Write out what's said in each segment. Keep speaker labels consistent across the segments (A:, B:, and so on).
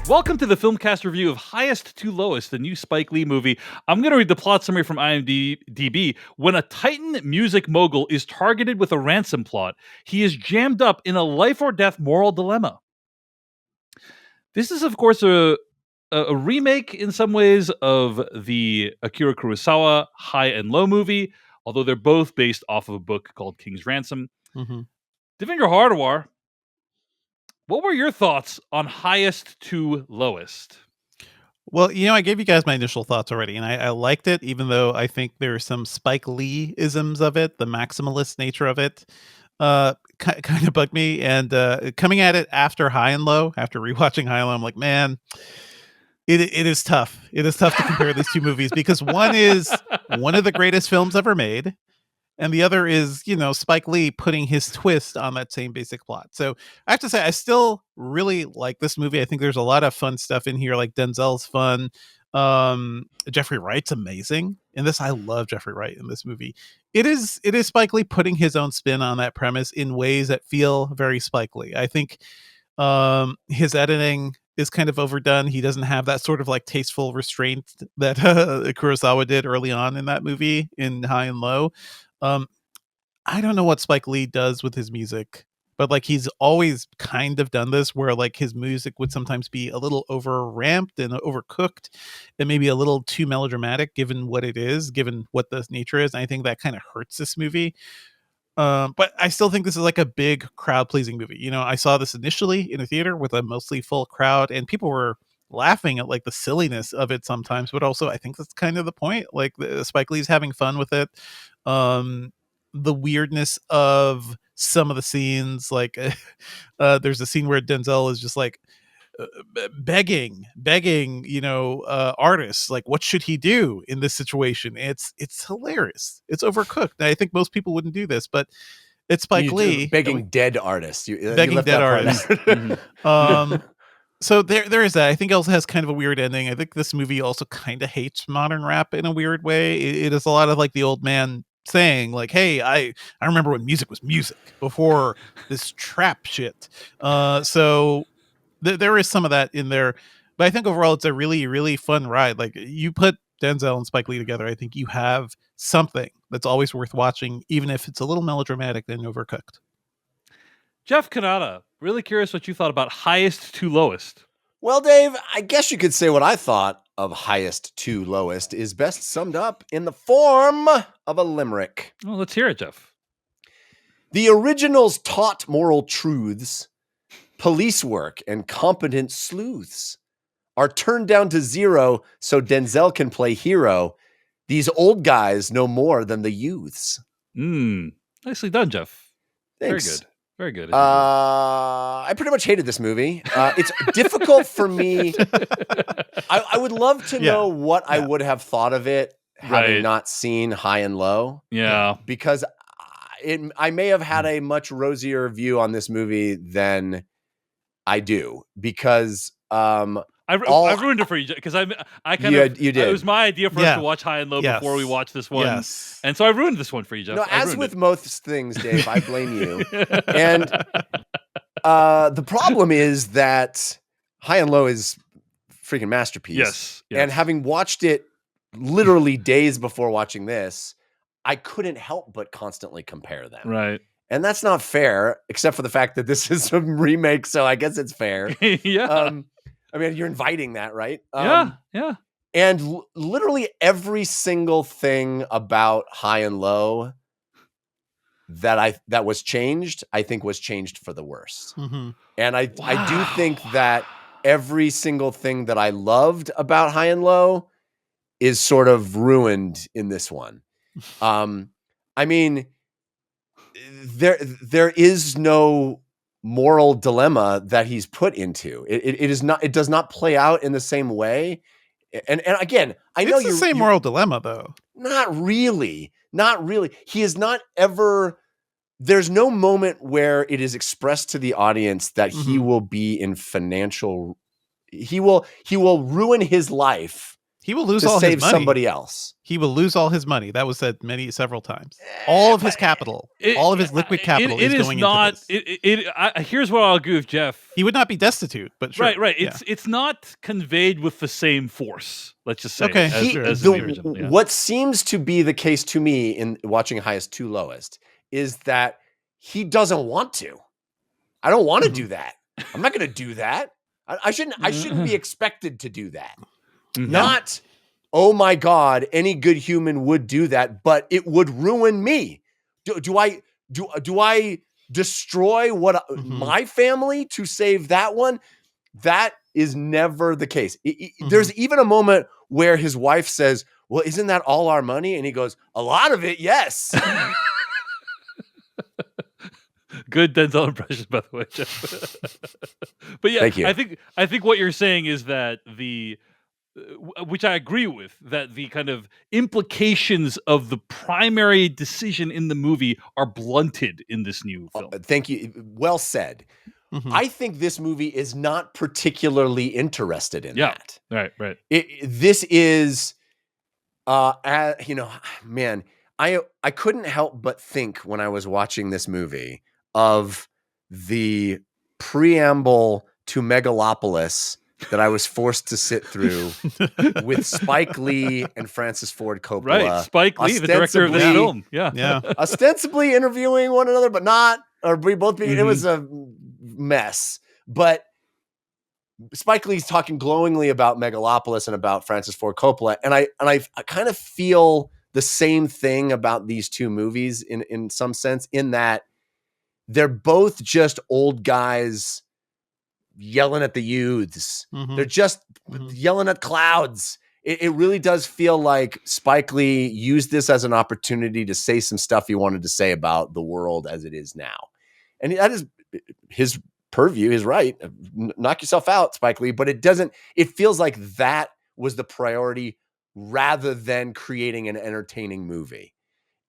A: Welcome to the Filmcast review of Highest to Lowest, the new Spike Lee movie. I'm going to read the plot summary from IMDb. When a Titan music mogul is targeted with a ransom plot, he is jammed up in a life or death moral dilemma. This is, of course, a remake in some ways of the Akira Kurosawa High and Low movie, although they're both based off of a book called King's Ransom.
B: Mm-hmm.
A: Devindra Hardawar, what were your thoughts on Highest to Lowest?
B: Well, I gave you guys my initial thoughts already, and I liked it, even though I think there are some Spike Lee-isms of it, the maximalist nature of it, kind of bugged me. And coming at it after High and Low, after rewatching High and Low, I'm like, man, it is tough. It is tough to compare these two movies because one is one of the greatest films ever made, and the other is, Spike Lee putting his twist on that same basic plot. So I have to say, I still really like this movie. I think there's a lot of fun stuff in here, like Denzel's fun. Jeffrey Wright's amazing in this. I love Jeffrey Wright in this movie. It is Spike Lee putting his own spin on that premise in ways that feel very Spike Lee. I think his editing is kind of overdone. He doesn't have that sort of like tasteful restraint that Kurosawa did early on in that movie in High and Low. I don't know what Spike Lee does with his music, but like he's always kind of done this where like his music would sometimes be a little over ramped and overcooked and maybe a little too melodramatic given what it is, given what the nature is. And I think that kind of hurts this movie. But I still think this is like a big crowd pleasing movie. I saw this initially in a theater with a mostly full crowd and people were laughing at like the silliness of it sometimes, but also I think that's kind of the point. Like Spike Lee's having fun with it. The weirdness of some of the scenes, like there's a scene where Denzel is just like begging artists, like what should he do in this situation. It's hilarious. It's overcooked. I think most people wouldn't do this, but it's Spike Lee
C: begging dead artists.
B: Begging dead artists. So there is that. I think it also has kind of a weird ending. I think this movie also kind of hates modern rap in a weird way. It is a lot of like the old man saying like, hey, I remember when music was music before this trap shit. So there is some of that in there, but I think overall it's a really, really fun ride. Like you put Denzel and Spike Lee together, I think you have something that's always worth watching, even if it's a little melodramatic and overcooked.
A: Jeff Kanata, really curious what you thought about Highest to Lowest.
C: Well, Dave, I guess you could say what I thought of Highest to Lowest is best summed up in the form of a limerick.
A: Well, let's hear it, Jeff.
C: The originals taught moral truths. Police work and competent sleuths are turned down to zero so Denzel can play hero. These old guys know more than the youths.
A: Nicely done, Jeff.
C: Thanks.
A: Very good.
C: I pretty much hated this movie. It's difficult for me. I would love to know what I would have thought of it having not seen High and Low.
A: Yeah.
C: Because I may have had a much rosier view on this movie than I do. Because
A: I ruined it for you because I kind of
C: you did.
A: It was my idea for us to watch High and Low before we watch this one, and so I ruined this one for you, Jeff.
C: No, as with most things, Dave, I blame you. And the problem is that High and Low is freaking masterpiece.
A: Yes.
C: And having watched it literally days before watching this, I couldn't help but constantly compare them.
A: Right.
C: And that's not fair, except for the fact that this is a remake, so I guess it's fair.
A: Yeah.
C: I mean, you're inviting that, right?
A: Yeah.
C: And literally every single thing about High and Low that was changed, I think was changed for the worse.
B: Mm-hmm.
C: And I do think that every single thing that I loved about High and Low is sort of ruined in this one. I mean, there is no moral dilemma that he's put into. It does not play out in the same way. And again, I know
B: it's the same moral dilemma though.
C: Not really. He is not ever. There's no moment where it is expressed to the audience that he will be in financial. He will ruin his life.
B: He will lose
C: to
B: all
C: save
B: his money.
C: somebody else.
B: He will lose all his money. That was said several times. All of his capital, all of his liquid capital is going
A: not,
B: into this.
A: Here's what I'll agree with Jeff.
B: He would not be destitute, but sure.
A: Right. It's not conveyed with the same force. Let's just say.
B: Okay.
A: As in the original. Yeah.
C: What seems to be the case to me in watching Highest to Lowest is that he doesn't want to. I don't want to do that. I'm not going to do that. I shouldn't be expected to do that. Not, oh my God, any good human would do that, but it would ruin me. Do I destroy my family to save that one? That is never the case. There's even a moment where his wife says, well, isn't that all our money? And he goes, a lot of it, yes.
A: Good Denzel impression, by the way, Jeff. But yeah,
C: thank you.
A: I think what you're saying is that which I agree with, that the kind of implications of the primary decision in the movie are blunted in this new film.
C: Thank you. Well said. I think this movie is not particularly interested in that.
A: Right.
C: This is, man, I couldn't help but think when I was watching this movie of the preamble to Megalopolis that I was forced to sit through with Spike Lee and Francis Ford Coppola.
A: Right, Spike Lee, the director of this film. Yeah.
C: Ostensibly interviewing one another, but not, or we both being, it was a mess. But Spike Lee's talking glowingly about Megalopolis and about Francis Ford Coppola. And I kind of feel the same thing about these two movies in some sense, in that they're both just old guys yelling at the youths. They're just yelling at clouds. It really does feel like Spike Lee used this as an opportunity to say some stuff he wanted to say about the world as it is now. And that is his purview, his right. Knock yourself out, Spike Lee. But it feels like that was the priority rather than creating an entertaining movie.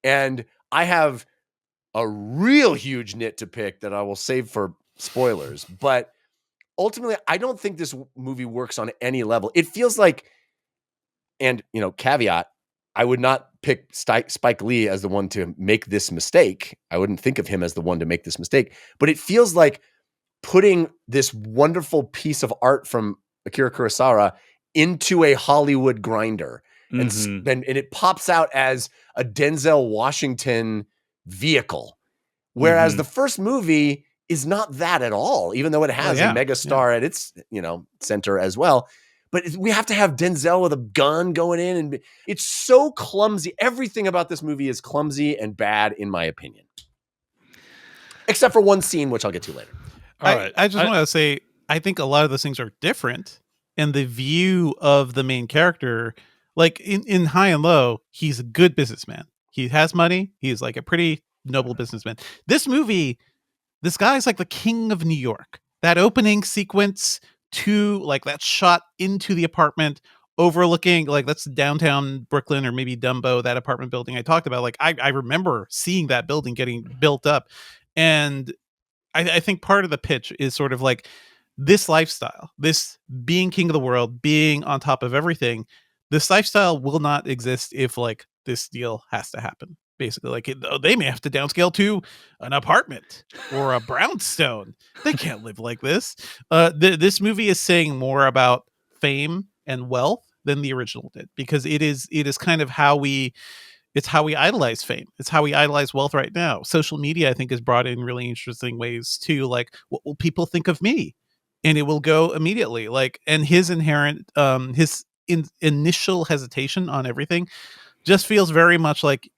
C: And I have a real huge nit to pick that I will save for spoilers. But ultimately, I don't think this movie works on any level. It feels like, and caveat, I would not pick Spike Lee as the one to make this mistake. I wouldn't think of him as the one to make this mistake. But it feels like putting this wonderful piece of art from Akira Kurosawa into a Hollywood grinder. And it pops out as a Denzel Washington vehicle. Whereas the first movie is not that at all, even though it has a megastar at its center as well. But we have to have Denzel with a gun going in, and it's so clumsy. Everything about this movie is clumsy and bad, in my opinion, except for one scene, which I'll get to later.
B: All right. I just want to say, I think a lot of those things are different, and the view of the main character, like in High and Low, he's a good businessman. He has money. He's like a pretty noble businessman. This movie, this guy's like the king of New York. That opening sequence to like that shot into the apartment overlooking, like that's downtown Brooklyn or maybe Dumbo, that apartment building I talked about. Like I remember seeing that building getting built up. And I think part of the pitch is sort of like this lifestyle, this being king of the world, being on top of everything. This lifestyle will not exist if like this deal has to happen. Basically, like they may have to downscale to an apartment or a brownstone. They can't live like this. This movie is saying more about fame and wealth than the original did, because it is kind of how we idolize fame. It's how we idolize wealth right now. Social media, I think, has brought in really interesting ways too. Like, what will people think of me? And it will go immediately. Like, and his inherent, initial hesitation on everything just feels very much like,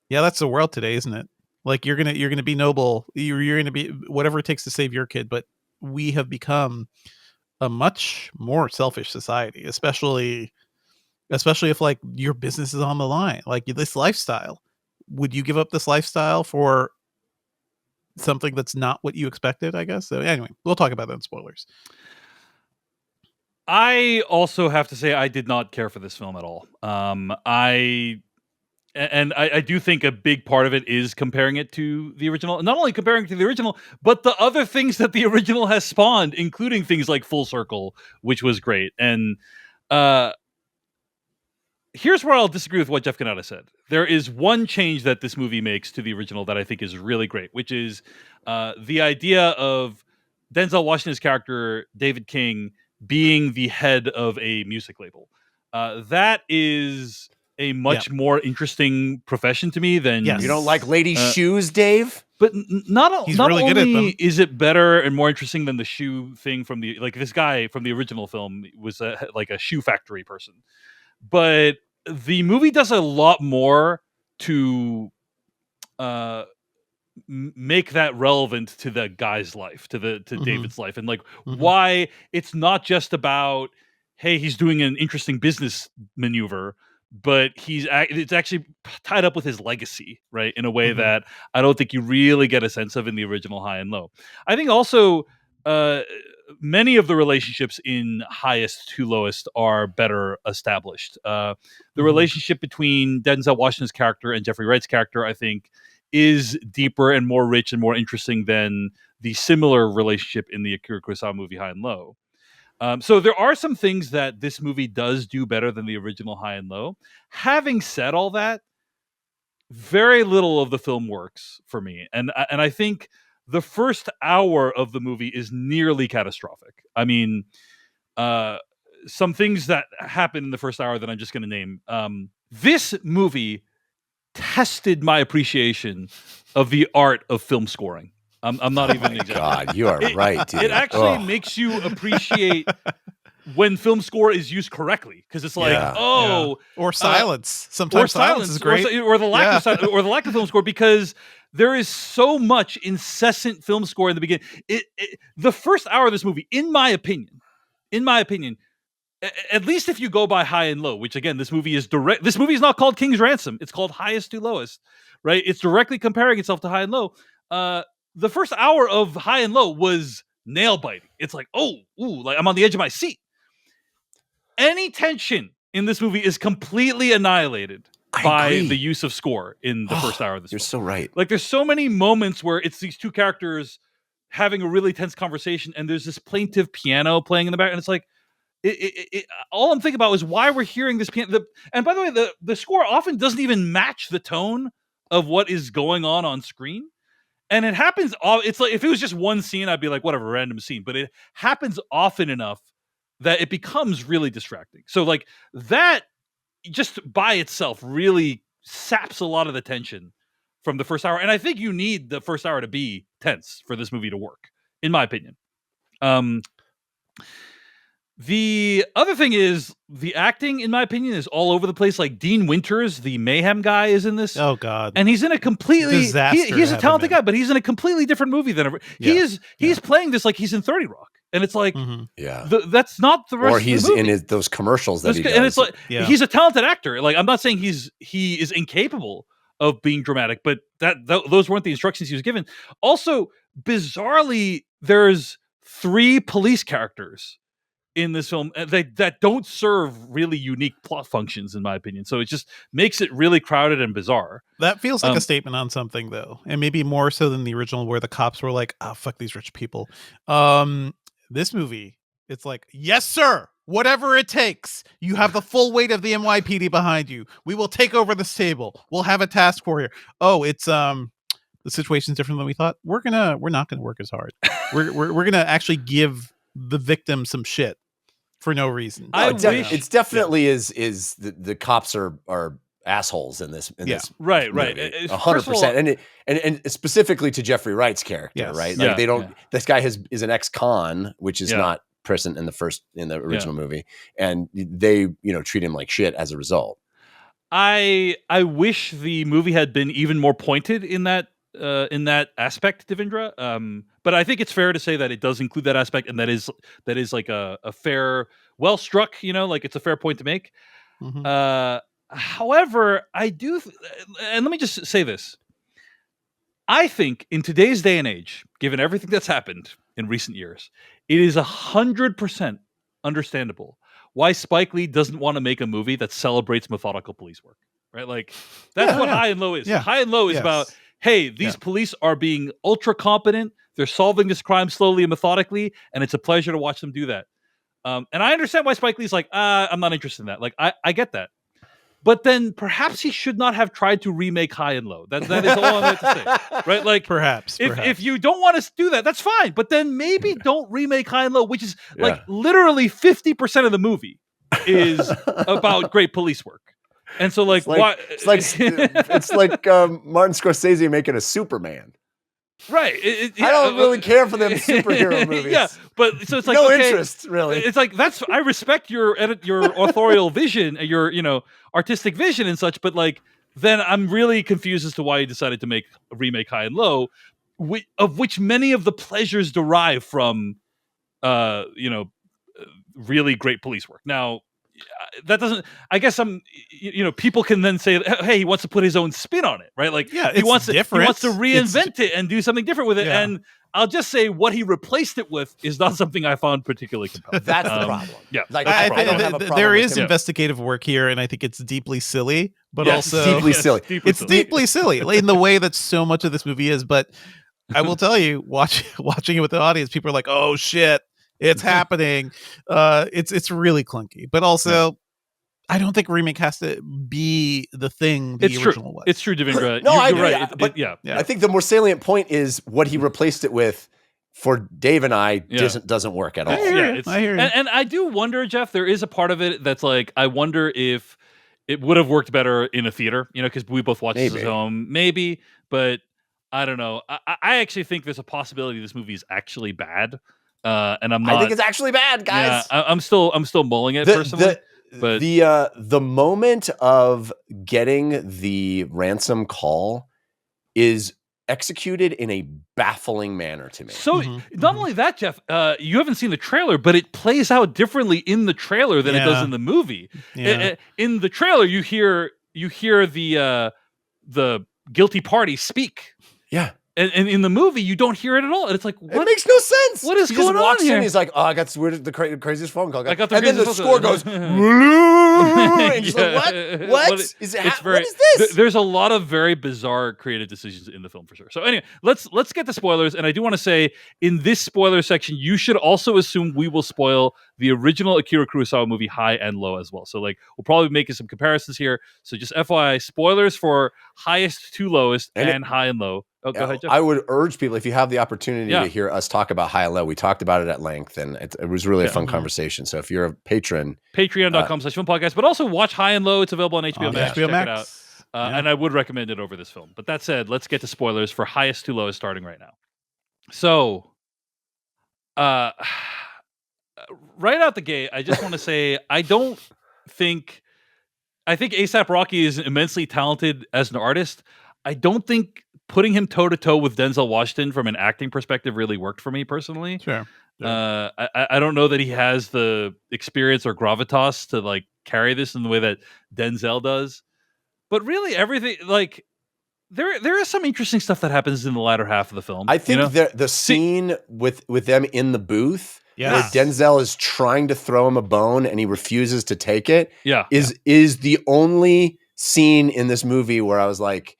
B: yeah, that's the world today, isn't it? Like you're gonna be noble. You're gonna be whatever it takes to save your kid. But we have become a much more selfish society, especially if like your business is on the line. Like this lifestyle, would you give up this lifestyle for something that's not what you expected? I guess. So anyway, we'll talk about that in spoilers.
A: I also have to say I did not care for this film at all. I do think a big part of it is comparing it to the original. Not only comparing it to the original, but the other things that the original has spawned, including things like Full Circle, which was great. And here's where I'll disagree with what Jeff Kanata said. There is one change that this movie makes to the original that I think is really great, which is the idea of Denzel Washington's character, David King, being the head of a music label. That is a much more interesting profession to me than
B: Yes.
C: You don't like ladies' shoes, Dave?
A: But not
B: He's
A: not
B: really good at
A: only
B: them.
A: is it better and more interesting than the shoe thing from the this guy from the original film was like a shoe factory person, but the movie does a lot more to uh, make that relevant to the guy's life, to David's life, and like why it's not just about hey he's doing an interesting business maneuver, but it's actually tied up with his legacy, right? In a way that I don't think you really get a sense of in the original High and Low. I think also many of the relationships in Highest to Lowest are better established. The relationship between Denzel Washington's character and Jeffrey Wright's character, I think, is deeper and more rich and more interesting than the similar relationship in the Akira Kurosawa movie High and Low. So there are some things that this movie does do better than the original High and Low. Having said all that, very little of the film works for me, and I think the first hour of the movie is nearly catastrophic. I mean, some things that happen in the first hour that I'm just going to name. This movie tested my appreciation of the art of film scoring. I'm not even exaggerating.
C: God, you are right, dude.
A: It actually makes you appreciate when film score is used correctly, because it's like,
B: or silence. Sometimes silence is great,
A: or the lack of or the lack of film score, because there is so much incessant film score in the beginning. The first hour of this movie, in my opinion, at least if you go by High and Low, which again, this movie is direct. This movie is not called King's Ransom. It's called Highest to Lowest, right? It's directly comparing itself to High and Low. The first hour of High and Low was nail biting. It's like, like I'm on the edge of my seat. Any tension in this movie is completely annihilated by the use of score in the first hour of this.
C: You're so right.
A: Like, there's so many moments where it's these two characters having a really tense conversation, and there's this plaintive piano playing in the background. And it's like, all I'm thinking about is why we're hearing this piano. And by the way, the score often doesn't even match the tone of what is going on screen. And it happens. It's like if it was just one scene, I'd be like, whatever, random scene. But it happens often enough that it becomes really distracting. So like that, just by itself, really saps a lot of the tension from the first hour. And I think you need the first hour to be tense for this movie to work, in my opinion. The other thing is the acting, in my opinion, is all over the place. Like Dean Winters, the mayhem guy, is in this.
B: Oh God!
A: And he's in a completely he's a talented guy, but he's in a completely different movie than ever. He's playing this like he's in 30 Rock, and it's like that's not the rest.
C: Or he's
A: of the movie.
C: in those commercials that he does.
A: And it's like he's a talented actor. Like I'm not saying he is incapable of being dramatic, but those weren't the instructions he was given. Also, bizarrely, there's 3 police characters in this film that don't serve really unique plot functions, in my opinion. So it just makes it really crowded and bizarre.
B: That feels like a statement on something, though, and maybe more so than the original, where the cops were like, "Oh, fuck these rich people." This movie, it's like, "Yes, sir. Whatever it takes. You have the full weight of the NYPD behind you. We will take over this table. We'll have a task for you." Oh, it's the situation's different than we thought. We're not gonna work as hard. we're gonna actually give the victim some shit for no reason.
C: It's definitely is the cops are assholes in this. This
A: right,
C: movie. 100%, and specifically to Jeffrey Wright's character, right? Like they don't. This guy is an ex-con, which is not present in the original movie, and they treat him like shit as a result.
A: I wish the movie had been even more pointed in that aspect, Devindra. But I think it's fair to say that it does include that aspect, and that is like a fair, well struck, like it's a fair point to make. However, I do, and let me just say this. I think in today's day and age, given everything that's happened in recent years, it is 100% understandable why Spike Lee doesn't want to make a movie that celebrates methodical police work, right? Like that's what High and Low is. High and Low is about, hey, these police are being ultra competent. They're solving this crime slowly and methodically, and it's a pleasure to watch them do that. And I understand why Spike Lee's like, I'm not interested in that. Like, I get that. but then perhaps he should not have tried to remake High and Low. That is all I'm going to say, right? Like,
B: Perhaps.
A: if you don't want to do that, that's fine. But then maybe don't remake High and Low, which is like
C: Yeah.
A: literally 50% of the movie is about great police work. And so, like, why?
C: It's like Martin Scorsese making a Superman.
A: Right.
C: I don't really care for them superhero movies.
A: Yeah, but so it's like
C: no
A: okay,
C: interest, really.
A: It's like I respect your authorial vision, your artistic vision and such, but like then I'm really confused as to why you decided to make a remake High and Low, of which many of the pleasures derive from really great police work. Now, that doesn't. I guess people can then say, hey, he wants to put his own spin on it, right? Like, he wants to reinvent it and do something different with it.
B: Yeah.
A: And I'll just say, what he replaced it with is not something I found particularly compelling.
C: That's the problem.
A: Yeah,
C: like
B: I
C: I don't have a problem.
B: there
C: with
B: is
C: him.
B: investigative work here, and I think it's deeply silly, but
A: Yes,
B: also
C: deeply silly.
B: it's deeply silly in the way that so much of this movie is. But I will tell you, watching it with the audience, people are like, "Oh shit, it's happening." It's really clunky, but also. I don't think remake has to be the thing the original was.
A: It's true, Devindra.
C: No, I
A: you're
C: agree.
A: right.
C: But I think the more salient point is what he replaced it with. For Dave and I, doesn't work at all.
B: I hear you.
A: And I do wonder, Jeff. There is a part of it that's like I wonder if it would have worked better in a theater, because we both watched this at home, maybe. But I don't know. I actually think there's a possibility this movie is actually bad, and I'm not.
C: I think it's actually bad, guys.
A: Yeah, I'm still mulling it personally. But
C: the moment of getting the ransom call is executed in a baffling manner to me.
A: So not only that, Jeff, you haven't seen the trailer, but it plays out differently in the trailer than it does in the movie.
B: Yeah.
A: In the trailer, you hear the guilty party speak.
C: Yeah.
A: And in the movie, you don't hear it at all. And it's like, what?
C: It makes no sense.
A: What is
C: he
A: going
C: just
A: on
C: walks
A: here?
C: in, he's like, oh, I got the craziest phone call.
A: I got
C: and then the
A: craziest
C: score
A: phone
C: goes,
A: call.
C: and just like, what? What is this?
A: There's a lot of very bizarre creative decisions in the film for sure. So anyway, let's get to spoilers. And I do want to say, in this spoiler section, you should also assume we will spoil the original Akira Kurosawa movie High and Low as well. So like, we'll probably be making some comparisons here. So just FYI, spoilers for highest to lowest and High and Low. Oh, go ahead, Jeff.
C: I would urge people, if you have the opportunity to hear us talk about High and Low, we talked about it at length, and it was really a fun conversation. So if you're a patron,
A: patreon.com/filmpodcast, but also watch High and Low. It's available on HBO Max. Check it out. And I would recommend it over this film. But that said, let's get to spoilers for highest to lowest starting right now. So, right out the gate, I just want to say, I think A$AP Rocky is immensely talented as an artist. I don't think putting him toe-to-toe with Denzel Washington from an acting perspective really worked for me personally.
B: Sure.
A: I don't know that he has the experience or gravitas to like carry this in the way that Denzel does. But really everything, like, there is some interesting stuff that happens in the latter half of the film.
C: I think the scene with them in the booth where
B: Yes.
C: Denzel is trying to throw him a bone and he refuses to take it is the only scene in this movie where I was like,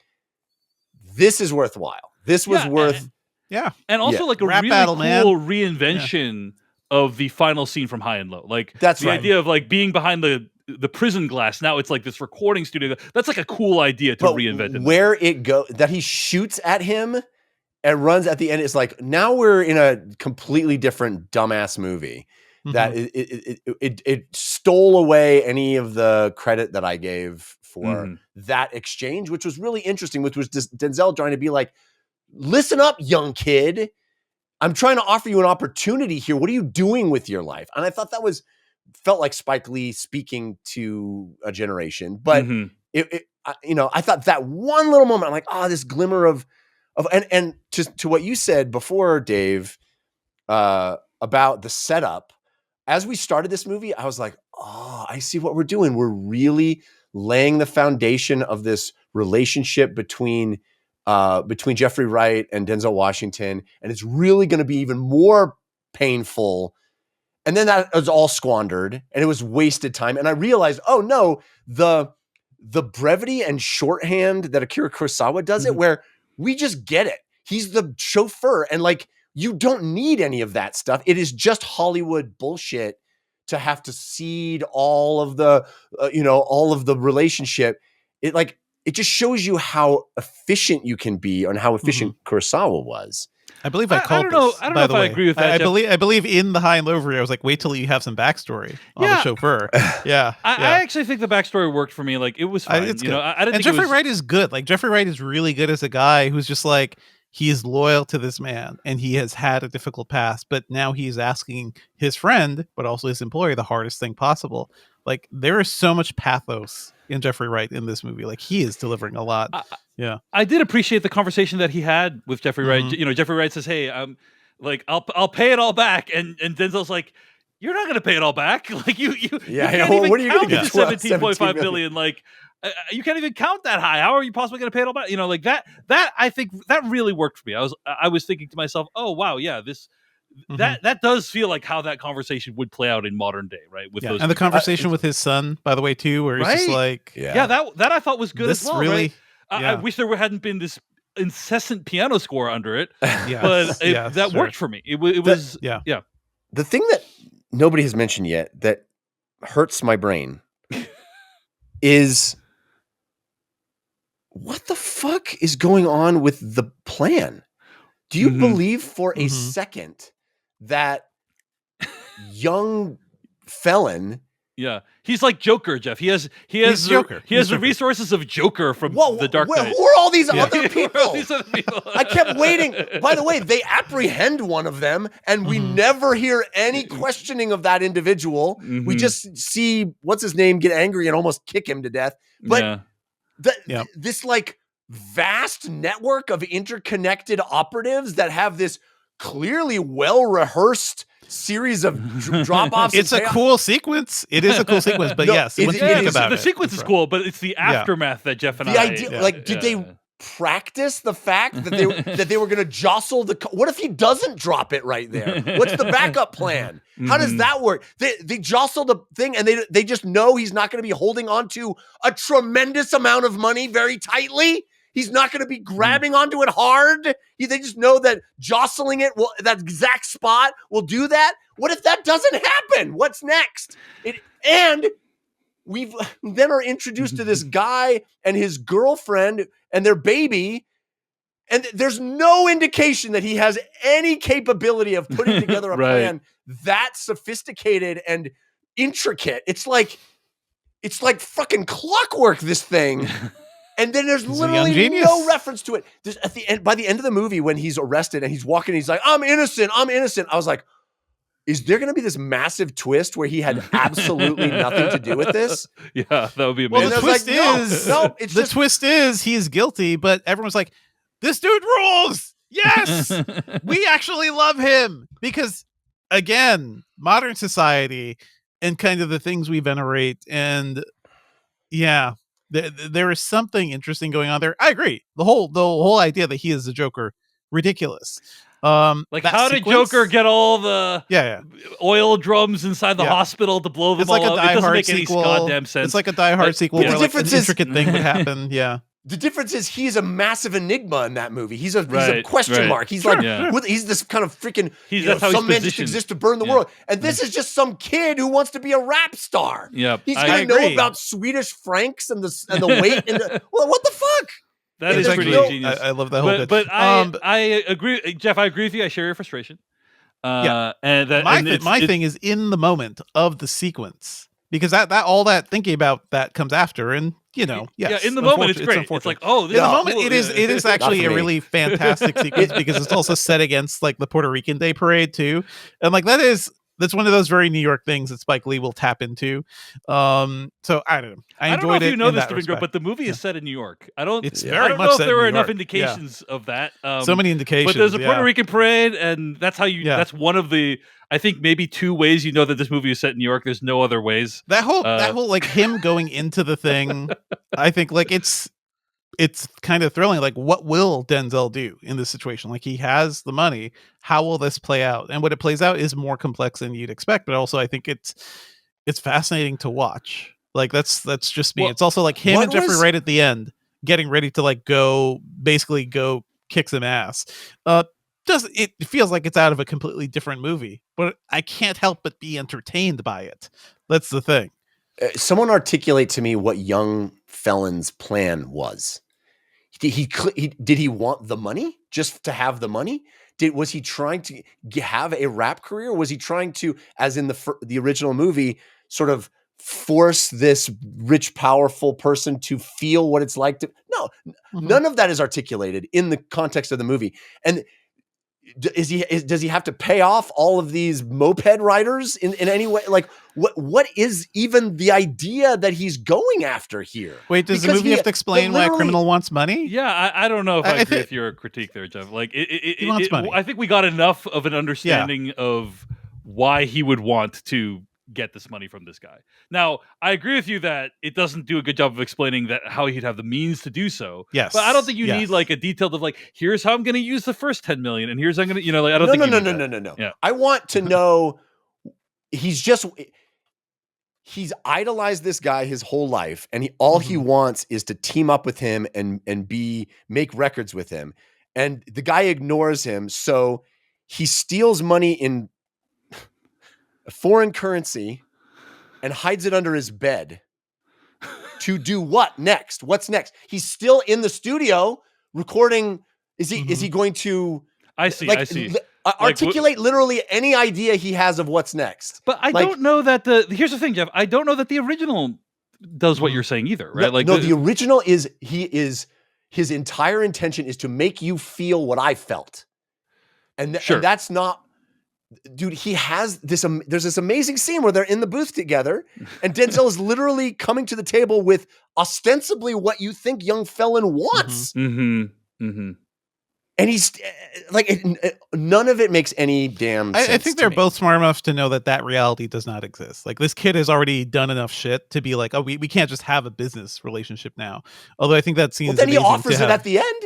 C: this is worthwhile. This was worth.
A: And also like a
B: Rap
A: really
B: battle,
A: cool
B: man.
A: reinvention of the final scene from High and Low. Like
C: That's
A: the
C: right.
A: idea of like being behind the prison glass. Now it's like this recording studio. That's like a cool idea to reinvent it.
C: Where it go that he shoots at him and runs at the end. It's like, now we're in a completely different dumbass movie that it stole away any of the credit that I gave for that exchange, which was really interesting, which was just Denzel trying to be like, listen up, young kid. I'm trying to offer you an opportunity here. What are you doing with your life? And I thought that felt like Spike Lee speaking to a generation, but I thought that one little moment, I'm like, this glimmer of and to what you said before, Dave, about the setup. As we started this movie, I was like, I see what we're doing. We're really laying the foundation of this relationship between Jeffrey Wright and Denzel Washington, and it's really going to be even more painful. And then that was all squandered, and it was wasted time. And I realized, oh no, the brevity and shorthand that Akira Kurosawa does it, where we just get it. He's the chauffeur, and like, you don't need any of that stuff. It is just Hollywood bullshit to have to cede all of the, all of the relationship. It just shows you how efficient you can be and how efficient Kurosawa was.
B: I believe I called
A: don't know.
B: this.
A: I don't
B: by
A: know
B: the
A: if I
B: way.
A: agree with that,
B: I
A: Jeff.
B: believe in the High and Low review, I was like, wait till you have some backstory on the chauffeur. Yeah,
A: I actually think the backstory worked for me. Like, it was fine.
B: It's
A: you
B: good.
A: know, I didn't
B: and
A: think
B: Jeffrey Wright is good. Like, Jeffrey Wright is really good as a guy who's just like, he is loyal to this man and he has had a difficult past, but now he is asking his friend, but also his employer, the hardest thing possible. Like, there is so much pathos in Jeffrey Wright in this movie. Like, he is delivering a lot.
A: I did appreciate the conversation that he had with Jeffrey Wright.
B: Mm-hmm.
A: You know, Jeffrey Wright says, "Hey, I'll pay it all back," and Denzel's like, "You're not going to pay it all back. Like, you can't even
C: what are you
A: count
C: going to
A: the
C: get?
A: 17.5 million. Like, you can't even count that high. How are you possibly going to pay it all back? You know, like that. I think that really worked for me. I was thinking to myself, oh wow, yeah, that does feel like how that conversation would play out in modern day, right? With those
B: and the conversation with his son, by the way, too, where he's just like,
A: that I thought was good as well.
B: Really,
A: right? I wish there hadn't been this incessant piano score under it,
B: Yes,
A: but that worked for me. It was
C: The thing that nobody has mentioned yet that hurts my brain is what the fuck is going on with the plan? Do you believe for a second that young felon?
A: Yeah, he's like Joker, Jeff. He has
B: Joker.
A: He has the resources of Joker from the Dark Knight.
C: Who are all these other people?
A: These other people?
C: I kept waiting. By the way, they apprehend one of them, and we never hear any questioning of that individual. We just see what's his name get angry and almost kick him to death. But this like vast network of interconnected operatives that have this clearly well-rehearsed series of drop-offs.
B: It's a cool sequence. It is a cool sequence, but once you think about
A: the
B: it,
A: sequence is cool, but it's the aftermath that Jeff and
C: the idea, did they practice the fact that they were going to jostle the? What if he doesn't drop it right there? What's the backup plan? How does that work? They jostle the thing, and they just know he's not going to be holding on to a tremendous amount of money very tightly. He's not going to be grabbing onto it hard. They just know that jostling it that exact spot will do that. What if that doesn't happen? What's next? And we then are introduced to this guy and his girlfriend and their baby, and there's no indication that he has any capability of putting together a plan that sophisticated and intricate. It's like fucking clockwork, this thing. And then there's literally no reference to it. At the end, by the end of the movie, when he's arrested and he's walking, he's like, I'm innocent. I was like, is there going to be this massive twist where he had absolutely nothing to do with this?
A: Yeah, that would be amazing.
B: Well, the twist is he's guilty, but everyone's like, this dude rules. Yes, we actually love him because, again, modern society and kind of the things we venerate, and there is something interesting going on there. I agree. The whole idea that he is the Joker, ridiculous.
A: Like, how did Joker get all the oil drums inside the hospital to blow them all up? It doesn't make any goddamn sense.
B: It's like a Die Hard sequel where like an intricate thing would happen. Yeah.
C: The difference is he's a massive enigma in that movie. He's a question mark. He's he's this kind of freaking, some men just exist to burn the world. And this is just some kid who wants to be a rap star.
A: Yep.
C: He's going to know about Swedish francs and the weight. Well, what the fuck?
A: That is pretty ingenious.
B: I love that whole bit.
A: But I agree, Jeff. I agree with you. I share your frustration. And
B: my thing is in the moment of the sequence, because that all that thinking about that comes after, and in
A: the moment it's great. It's like, in
B: the moment it is actually a really fantastic sequence because it's also set against like the Puerto Rican Day Parade too, and like that's one of those very New York things that Spike Lee will tap into. So I don't know. I
A: don't know if
B: it
A: you know
B: in
A: this,
B: that
A: Devindra,
B: respect.
A: but the movie is set in New York. I don't know
B: much
A: if there were enough
B: York.
A: indications of that.
B: So many indications.
A: But there's a Puerto Rican parade, and that's how you. That's one of the. I think maybe two ways you know that this movie is set in New York. There's no other ways.
B: That whole like him going into the thing, I think like it's kind of thrilling. Like, what will Denzel do in this situation? Like, he has the money. How will this play out? And what it plays out is more complex than you'd expect. But also, I think it's fascinating to watch. Like, that's just me. It's also like him and Jeffrey Wright at the end, getting ready to like go kick some ass. it feels like it's out of a completely different movie, but I can't help but be entertained by it. That's the thing.
C: Someone articulate to me what young Felon's plan was. Did he want the money just to have the money? Was he trying to have a rap career? Was he trying to, as in the original movie, sort of force this rich, powerful person to feel what it's like to? No, none of that is articulated in the context of the movie. And does he have to pay off all of these moped riders in any way? Like what is even the idea that he's going after here?
B: Wait, does the movie have to explain why a criminal wants money?
A: Yeah, I don't know if I agree with your critique there, Jeff. Like
B: he wants money.
A: I think we got enough of an understanding of why he would want to get this money from this guy. Now, I agree with you that it doesn't do a good job of explaining that how he'd have the means to do so.
B: Yes,
A: but I don't think you need like a detailed of like, here's how I'm going to use the first 10 million, and here's how I'm going to, like I don't think.
C: No. Yeah. I want to know. He's idolized this guy his whole life, and he wants is to team up with him and make records with him, and the guy ignores him, so he steals money in foreign currency and hides it under his bed to do what next? What's next? He's still in the studio recording. Is he going to?
A: I see.
C: Articulate literally any idea he has of what's next.
A: But I don't know that here's the thing, Jeff. I don't know that the original does what you're saying either, right?
C: The original is his entire intention is to make you feel what I felt. And that's not. Dude, he has this. There's this amazing scene where they're in the booth together, and Denzel is literally coming to the table with ostensibly what you think young Felon wants. And he's like, none of it makes any damn sense.
B: I think they're both smart enough to know that reality does not exist. Like, this kid has already done enough shit to be like, oh, we can't just have a business relationship now. Although I think that scene.
C: Then he offers it at the end.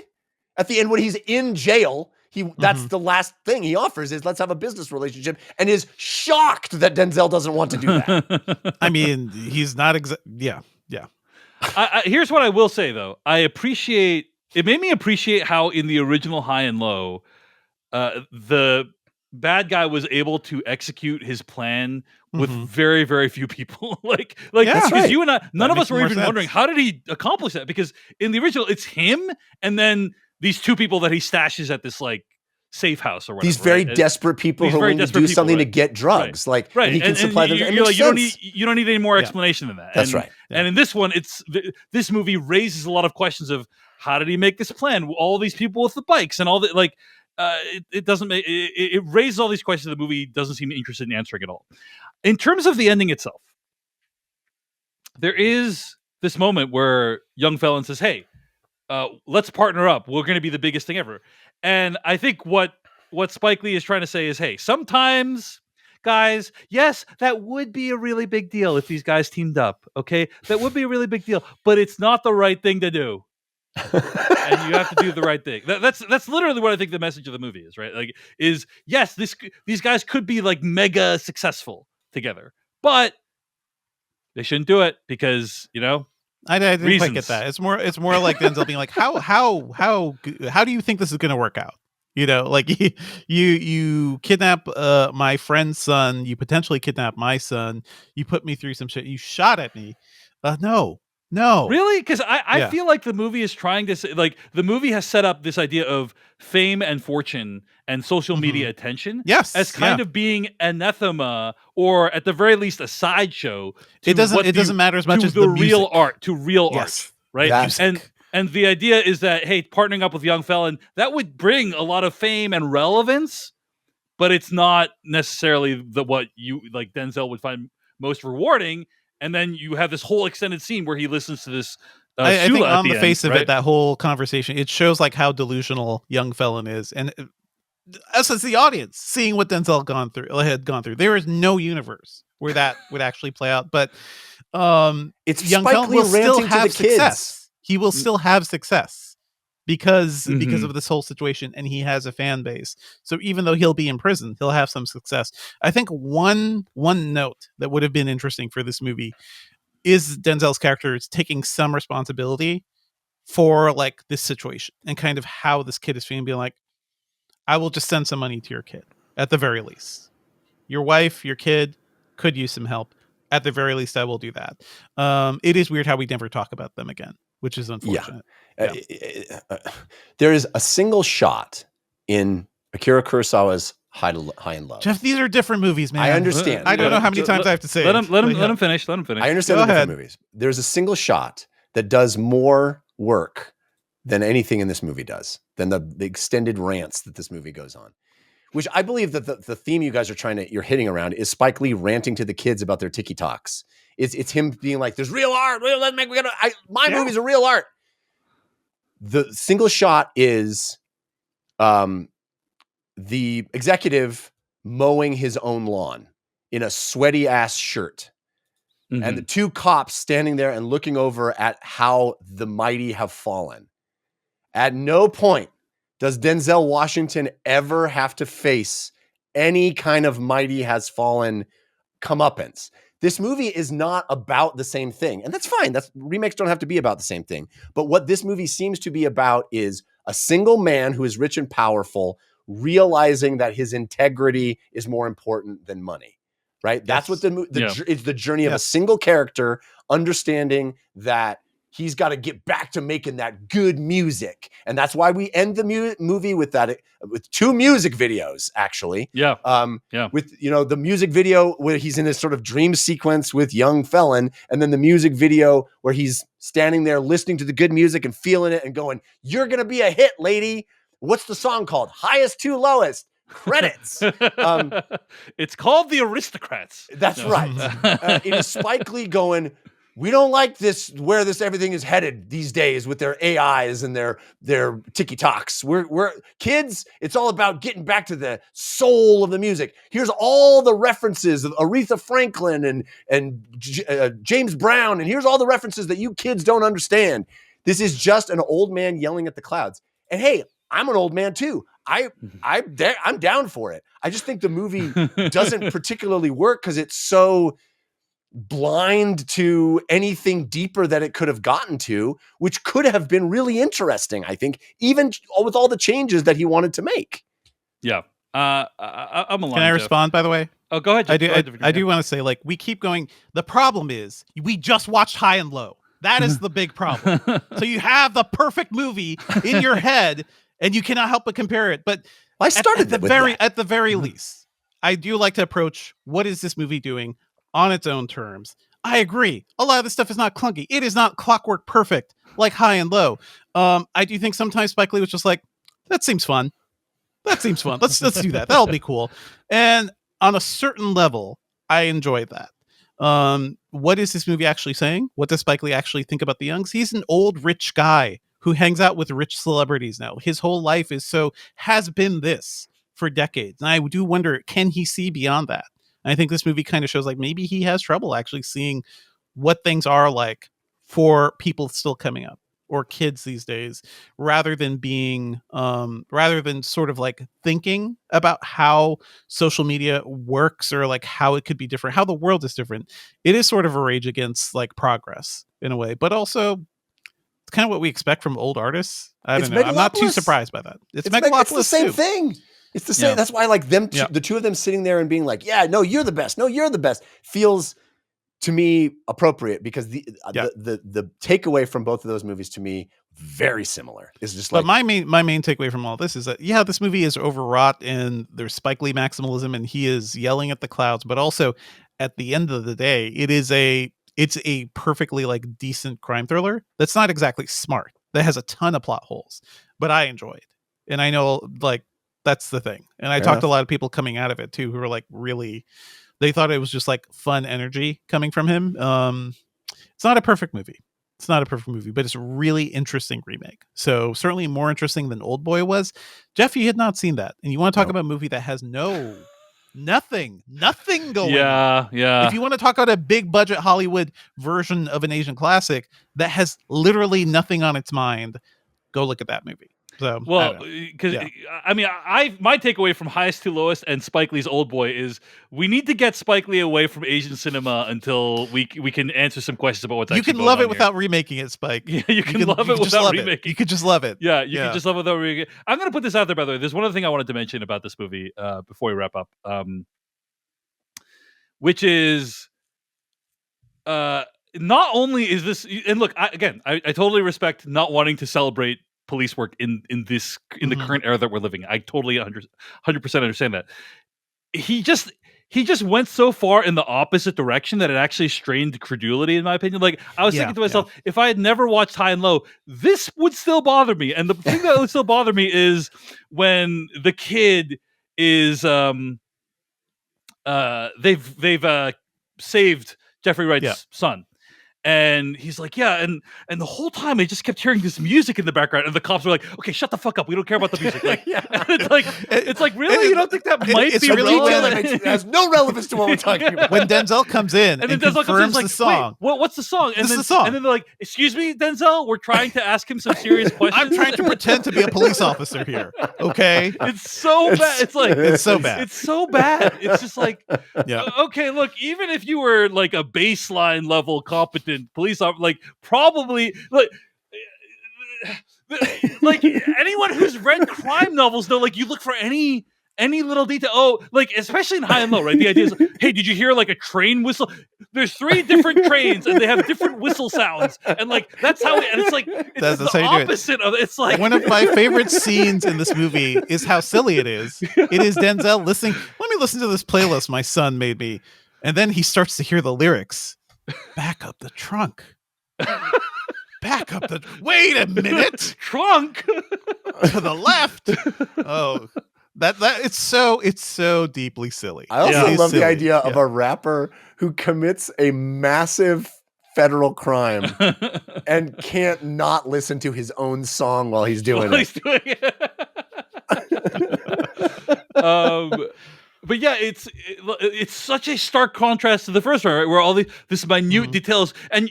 C: At the end, when he's in jail. That's the last thing he offers is let's have a business relationship, and is shocked that Denzel doesn't want to do that.
B: I mean, he's not yeah.
A: Here's what I will say though. It made me appreciate how in the original High and Low, the bad guy was able to execute his plan with very, very few people. Because right. You and I, none of us were even wondering how did he accomplish that? Because in the original, it's him and then these two people that he stashes at this like safe house or whatever.
C: These very desperate people who are willing to do something to get drugs.
A: Right.
C: And he can supply them.
A: You don't need any more explanation than that.
C: That's right.
A: Yeah. And in this one, this movie raises a lot of questions of how did he make this plan? All these people with the bikes and all that. Like, it doesn't make it raises all these questions the movie doesn't seem interested in answering at all. In terms of the ending itself, there is this moment where young Felon says, "Hey, let's partner up. We're going to be the biggest thing ever." And I think what Spike Lee is trying to say is, hey, sometimes, guys, yes, that would be a really big deal if these guys teamed up. Okay, that would be a really big deal, but it's not the right thing to do. And you have to do the right thing. That's literally what I think the message of the movie is, right? Like, is yes, these guys could be like mega successful together, but they shouldn't do it because
B: I didn't quite get that. It's more like Denzel being like, how do you think this is going to work out? Like you kidnap my friend's son, you potentially kidnap my son, you put me through some shit, you shot at me. No,
A: really? Because I feel like the movie is trying to say, like, the movie has set up this idea of fame and fortune and social media attention, as kind of being anathema, or at the very least a sideshow.
B: It doesn't matter as much as the
A: real art, art, right? And the idea is that, hey, partnering up with young Felon, that would bring a lot of fame and relevance, but it's not necessarily what you like Denzel would find most rewarding. And then you have this whole extended scene where he listens to this.
B: I think on the face of it, that whole conversation, it shows like how delusional young Felon is, and us as the audience seeing what Denzel had gone through. There is no universe where that would actually play out, but
C: it's
B: young Felon will still have success. He will still have success because of this whole situation, and he has a fan base. So even though he'll be in prison, he'll have some success. I think one note that would have been interesting for this movie is Denzel's character is taking some responsibility for like this situation and kind of how this kid is feeling, being like, I will just send some money to your kid at the very least. Your wife, your kid could use some help. At the very least, I will do that. It is weird how we never talk about them again, which is unfortunate.
C: Yeah. There is a single shot in Akira Kurosawa's High and Low.
B: Jeff, these are different movies, man.
C: I understand.
B: I don't know how many times I have to say
A: let
B: it.
A: him finish. Let him finish.
C: I understand the different movies. There's a single shot that does more work than anything in this movie does, than the extended rants that this movie goes on. Which I believe that the theme you guys are you're hitting around is Spike Lee ranting to the kids about their TikToks. It's him being like, "There's real art. My movies are real art." The single shot is, the executive mowing his own lawn in a sweaty ass shirt, and the two cops standing there and looking over at how the mighty have fallen. At no point does Denzel Washington ever have to face any kind of mighty has fallen comeuppance. This movie is not about the same thing. And that's fine. Remakes don't have to be about the same thing. But what this movie seems to be about is a single man who is rich and powerful, realizing that his integrity is more important than money. Right? Yes. That's what it's the journey of a single character understanding that he's got to get back to making that good music. And that's why we end the movie with two music videos, actually.
A: Yeah.
C: With, the music video where he's in this sort of dream sequence with young Felon, and then the music video where he's standing there listening to the good music and feeling it and going, "You're going to be a hit, lady." What's the song called? Highest to Lowest. Credits.
A: It's called The Aristocrats.
C: That's right. It is Spike Lee going, "We don't like this, where everything is headed these days with their AIs and their TikToks. We're kids. It's all about getting back to the soul of the music. Here's all the references of Aretha Franklin and James Brown, and here's all the references that you kids don't understand. This is just an old man yelling at the clouds. And hey, I'm an old man too. I'm down for it. I just think the movie doesn't particularly work because it's so blind to anything deeper that it could have gotten to, which could have been really interesting, I think, even with all the changes that he wanted to make."
A: Yeah. I'm aligned.
B: Can I respond, by the way?
A: Oh, go ahead.
B: I do want to say, we keep going. The problem is we just watched High and Low. That is the big problem. So you have the perfect movie in your head and you cannot help but compare it. But
C: I started
B: at the very least, I do like to approach, what is this movie doing on its own terms? I agree. A lot of this stuff is not clunky. It is not clockwork perfect like High and Low. I do think sometimes Spike Lee was just like, that seems fun. Let's do that. That'll be cool. And on a certain level, I enjoyed that. What is this movie actually saying? What does Spike Lee actually think about the youngs? He's an old rich guy who hangs out with rich celebrities now. His whole life has been this for decades. And I do wonder, can he see beyond that? And I think this movie kind of shows maybe he has trouble actually seeing what things are like for people still coming up or kids these days, rather than sort of thinking about how social media works or how it could be different, how the world is different. It is sort of a rage against progress in a way, but also it's kind of what we expect from old artists. I don't know. I'm not too surprised by that. It's
C: Megalopolis, the same thing. It's the same. Yeah. That's why the two of them sitting there and being like, "Yeah, no, you're the best. No, you're the best," feels to me appropriate, because the takeaway from both of those movies to me very similar. It's just
B: but my main takeaway from all this is that this movie is overwrought and there's Spike Lee maximalism and he is yelling at the clouds, but also at the end of the day, it's a perfectly decent crime thriller that's not exactly smart, that has a ton of plot holes, but I enjoyed. And I know that's the thing. And I talked to a lot of people coming out of it too who were really, they thought it was just fun energy coming from him. It's not a perfect movie. But it's a really interesting remake. So certainly more interesting than Old Boy was. Jeff, you had not seen that. And you want to talk about a movie that has nothing going.
A: Yeah.
B: If you want to talk about a big budget Hollywood version of an Asian classic that has literally nothing on its mind, go look at that movie. So
A: Well, because I mean, my takeaway from Highest to Lowest and Spike Lee's Old Boy is we need to get Spike Lee away from Asian cinema until we can answer some questions about what's
B: you
A: actually
B: can
A: going
B: love
A: on
B: it without remaking it, Spike.
A: Yeah, you can love it without remaking.
B: You could just love it.
A: Yeah, you can just love it without remaking. I'm going to put this out there, by the way. There's one other thing I wanted to mention about this movie before we wrap up, which is not only is this, and look, I totally respect not wanting to celebrate police work in the current era that we're living in. I totally 100% understand that. He just went so far in the opposite direction that it actually strained credulity, in my opinion. Like, I was thinking to myself, if I had never watched High and Low, this would still bother me. And the thing that would still bother me is when the kid is they've saved Jeffrey Wright's son. And he's like, and the whole time I just kept hearing this music in the background, and the cops were like, "Okay, shut the fuck up. We don't care about the music." Like, it's like, really, you don't think that might be
C: really
A: relevant?
C: It has no relevance to what we're talking about.
B: When Denzel comes in and confirms the song,
A: wait, what's the song? And
B: this
A: then,
B: is the song.
A: And then they're like, "Excuse me, Denzel, we're trying to ask him some serious questions."
B: I'm trying to pretend to be a police officer here. Okay,
A: it's so bad. It's like
B: it's so bad.
A: It's so bad. It's just like, okay, look, even if you were like a baseline level competent police officer, like probably like anyone who's read crime novels know, like, you look for any little detail. Oh, like, especially in High and Low, right? The idea is, hey, did you hear like a train whistle? There's 3 different trains and they have different whistle sounds, and like that's how. And it's like it's the opposite of it. It's like
B: one of my favorite scenes in this movie is how silly it is. It is Denzel listening. Let me listen to this playlist my son made me, and then he starts to hear the lyrics. Back up the trunk. Back up the. Wait a minute.
A: Trunk
B: to the left. Oh, that it's so deeply silly.
C: I also love the idea of a rapper who commits a massive federal crime and can't not listen to his own song while he's doing it.
A: But yeah, it's such a stark contrast to the first one, right? Where all this minute details, and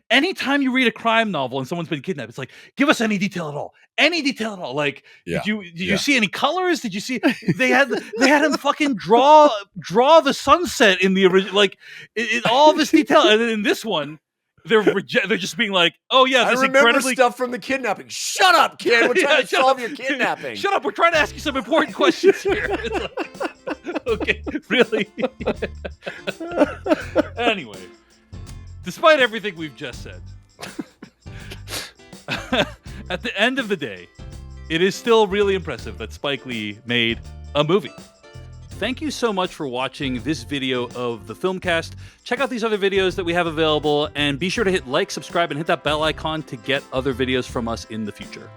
A: anytime you read a crime novel and someone's been kidnapped, it's like, give us any detail at all. Like, did you see any colors? Did you see they had him fucking draw the sunset in the original, like all this detail, and then in this one, they're just being like, oh yeah,
C: I remember stuff from the kidnapping. Shut up, kid. We're trying to solve your kidnapping.
A: Shut up. We're trying to ask you some important questions here. It's like, okay, really? Anyway, despite everything we've just said, at the end of the day, it is still really impressive that Spike Lee made a movie. Thank you so much for watching this video of the Filmcast. Check out these other videos that we have available, and be sure to hit like, subscribe, and hit that bell icon to get other videos from us in the future.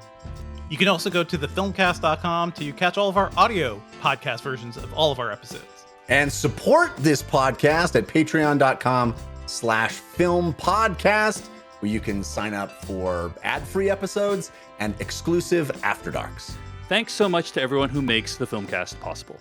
B: You can also go to thefilmcast.com to catch all of our audio podcast versions of all of our episodes.
D: And support this podcast at patreon.com/filmpodcast, where you can sign up for ad-free episodes and exclusive After Darks.
A: Thanks so much to everyone who makes the Filmcast possible.